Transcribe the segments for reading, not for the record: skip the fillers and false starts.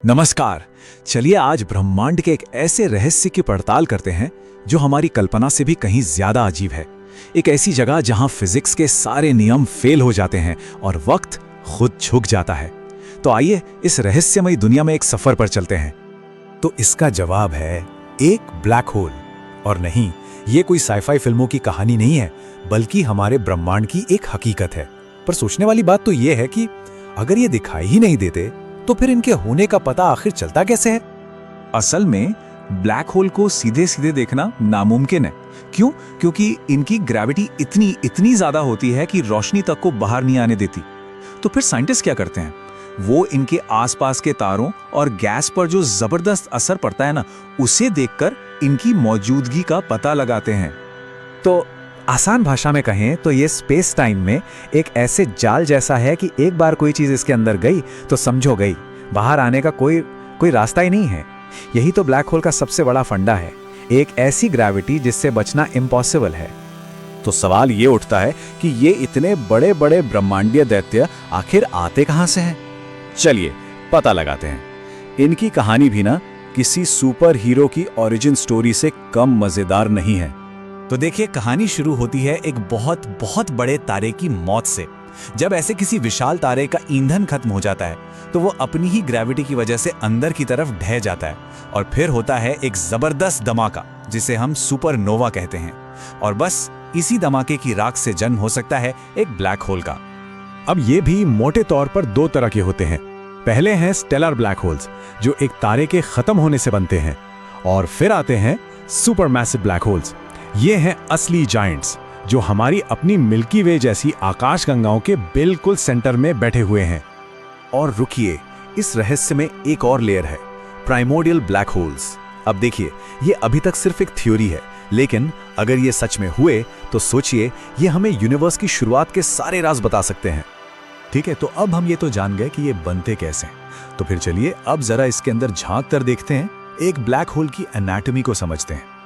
नमस्कार। चलिए आज ब्रह्मांड के एक ऐसे रहस्य की पड़ताल करते हैं जो हमारी कल्पना से भी कहीं ज्यादा अजीब है। एक ऐसी जगह जहां फिजिक्स के सारे नियम फेल हो जाते हैं और वक्त खुद झुक जाता है। तो आइए इस रहस्यमयी दुनिया में एक सफर पर चलते हैं। तो इसका जवाब है एक ब्लैक होल। और नहीं, ये कोई साइफाई फिल्मों की कहानी नहीं है, बल्कि हमारे ब्रह्मांड की एक हकीकत है। पर सोचने वाली बात तो ये है कि अगर ये दिखाई ही नहीं देते तो फिर इनके होने का पता आखिर चलता कैसे है? असल में ब्लैक होल को सीधे सीधे देखना नामुमकिन है। क्यों? क्योंकि इनकी ग्रेविटी इतनी ज्यादा होती है कि रोशनी तक को बाहर नहीं आने देती। तो फिर साइंटिस्ट क्या करते हैं? वो इनके आसपास के तारों और गैस पर जो जबरदस्त असर पड़ता है ना, उसे देखकर इनकी मौजूदगी का पता लगाते हैं। तो आसान भाषा में कहें तो ये स्पेस टाइम में एक ऐसे जाल जैसा है कि एक बार कोई चीज इसके अंदर गई तो समझो गई, बाहर आने का कोई रास्ता ही नहीं है। यही तो ब्लैक होल का सबसे बड़ा फंडा है, एक ऐसी ग्रेविटी जिससे बचना इम्पॉसिबल है। तो सवाल ये उठता है कि ये इतने बड़े बड़े ब्रह्मांडीय दैत्य आखिर आते कहां से हैं? चलिए पता लगाते हैं। इनकी कहानी भी ना किसी सुपर हीरो की ओरिजिन स्टोरी से कम मजेदार नहीं है। तो देखिए, कहानी शुरू होती है एक बहुत बहुत बड़े तारे की मौत से। जब ऐसे किसी विशाल तारे का ईंधन खत्म हो जाता है तो वो अपनी ही ग्रेविटी की वजह से अंदर की तरफ ढह जाता है और फिर होता है एक जबरदस्त धमाका जिसे हम सुपरनोवा कहते हैं। और बस इसी धमाके की राख से जन्म हो सकता है एक ब्लैक होल का। अब ये भी मोटे तौर पर दो तरह के होते हैं। पहले हैं स्टेलर ब्लैक होल्स, जो एक तारे के खत्म होने से बनते हैं, और फिर आते हैं सुपरमैसिव ब्लैक होल्स। ये हैं असली जायंट्स, जो हमारी अपनी मिल्की वे जैसी आकाशगंगाओं के बिल्कुल सेंटर में बैठे हुए हैं। और रुकिए, इस रहस्य में एक और लेयर है, प्राइमोर्डियल ब्लैक होल्स। अब देखिए, ये अभी तक सिर्फ एक थ्योरी है, लेकिन अगर ये सच में हुए तो सोचिए, ये हमें यूनिवर्स की शुरुआत के सारे राज बता सकते हैं। ठीक है, तो अब हम ये तो जान गए कि ये बनते कैसे हैं। तो फिर चलिए अब जरा इसके अंदर झांक कर देखते हैं, एक ब्लैक होल की एनाटॉमी को समझते हैं।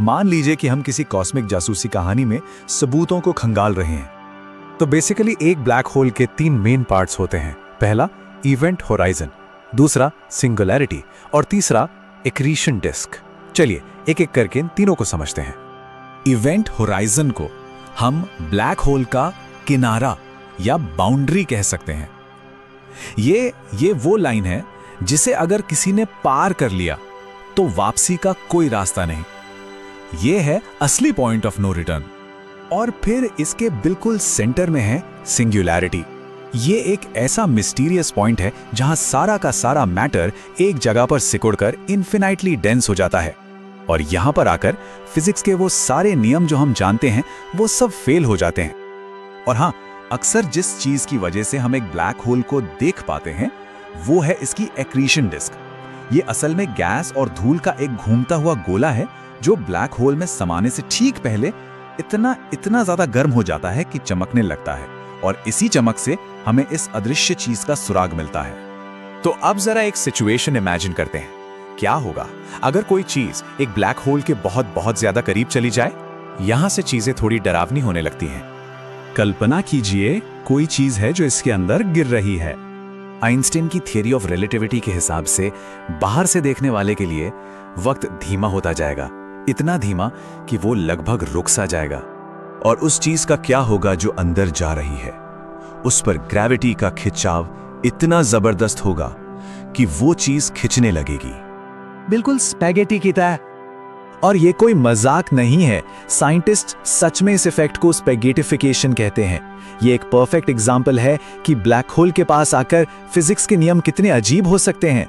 मान लीजिए कि हम किसी कॉस्मिक जासूसी कहानी में सबूतों को खंगाल रहे हैं। तो बेसिकली एक ब्लैक होल के तीन मेन पार्ट्स होते हैं। पहला इवेंट होराइजन, दूसरा सिंगुलैरिटी और तीसरा एक्रीशन डिस्क। चलिए एक एक करके इन तीनों को समझते हैं। इवेंट होराइजन को हम ब्लैक होल का किनारा या बाउंड्री कह सकते हैं। ये वो लाइन है जिसे अगर किसी ने पार कर लिया तो वापसी का कोई रास्ता नहीं। ये है असली पॉइंट ऑफ नो रिटर्न। और फिर इसके बिल्कुल सेंटर में है सिंगुलैरिटी। ये एक ऐसा मिस्टीरियस पॉइंट है जहां सारा का सारा मैटर एक जगह पर सिकुड़कर इन्फिनाइटली डेंस हो जाता है, और यहां पर आकर फिजिक्स के वो सारे नियम जो हम जानते हैं वो सब फेल हो जाते हैं। और हाँ, अक्सर जिस चीज की वजह से हम एक ब्लैक होल को देख पाते हैं वो है इसकी एक्रीशन डिस्क। ये असल में गैस और धूल का एक घूमता हुआ गोला है जो ब्लैक होल में समाने से ठीक पहले इतना ज्यादा गर्म हो जाता है कि चमकने लगता है, और इसी चमक से हमें इस अदृश्य चीज का सुराग मिलता है। तो अब जरा एक सिचुएशन इमेजिन करते हैं। क्या होगा अगर कोई चीज एक ब्लैक होल के बहुत बहुत ज्यादा करीब चली जाए? यहां से चीजें थोड़ी डरावनी होने लगती हैं। कल्पना कीजिए, कोई चीज है जो इसके अंदर गिर रही है। आइंस्टाइन की थियरी ऑफ रिलेटिविटी के हिसाब से बाहर से देखने वाले के लिए वक्त धीमा होता जाएगा, इतना धीमा कि वो लगभग रुक सा जाएगा। और उस चीज का क्या होगा जो अंदर जा रही है? उस पर ग्रेविटी का खिंचाव इतना जबरदस्त होगा कि वो चीज खिंचने लगेगी, बिल्कुल स्पैगेटी की तरह। और ये कोई मजाक नहीं है, साइंटिस्ट सच में इस इफेक्ट को स्पैगेटिफिकेशन कहते हैं। ये एक परफेक्ट एग्जांपल है कि ब्लैक होल के पास आकर फिजिक्स के नियम कितने अजीब हो सकते हैं।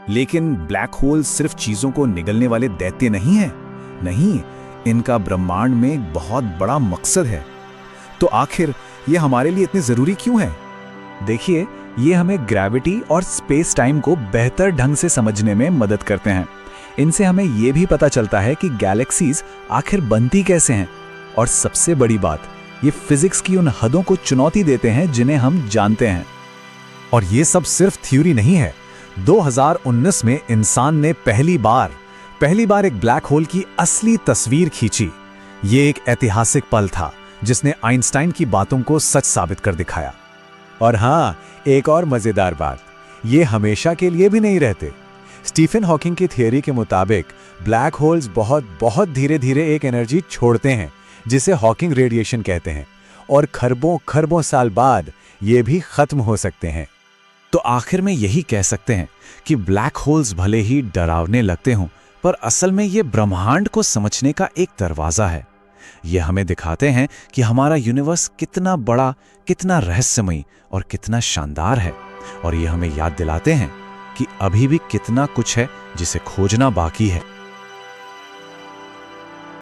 लेकिन ब्लैक होल सिर्फ चीजों को निगलने वाले दैत्य नहीं है। नहीं, इनका ब्रह्मांड में एक बहुत बड़ा मकसद है। तो आखिर ये हमारे लिए इतने जरूरी क्यों है? देखिए, ये हमें ग्रेविटी और स्पेस टाइम को बेहतर ढंग से समझने में मदद करते हैं। इनसे हमें ये भी पता चलता है कि गैलेक्सीज आखिर बनती कैसे हैं, और सबसे बड़ी बात, ये फिजिक्स की उन हदों को चुनौती देते हैं जिन्हें हम जानते हैं। और ये सब सिर्फ थ्योरी नहीं है। 2019 में इंसान ने पहली बार एक ब्लैक होल की असली तस्वीर खींची। ये एक ऐतिहासिक पल था जिसने आइंस्टाइन की बातों को सच साबित कर दिखाया। और हाँ, एक और मजेदार बात, ये हमेशा के लिए भी नहीं रहते। स्टीफन हॉकिंग की थियरी के मुताबिक ब्लैक होल्स बहुत बहुत धीरे धीरे एक एनर्जी छोड़ते हैं जिसे हॉकिंग रेडिएशन कहते हैं, और खरबों खरबों साल बाद ये भी खत्म हो सकते हैं। तो आखिर में यही कह सकते हैं कि ब्लैक होल्स भले ही डरावने लगते हों, पर असल में ये ब्रह्मांड को समझने का एक दरवाज़ा है। ये हमें दिखाते हैं कि हमारा यूनिवर्स कितना बड़ा, कितना रहस्यमयी और कितना शानदार है, और ये हमें याद दिलाते हैं कि अभी भी कितना कुछ है जिसे खोजना बाकी है।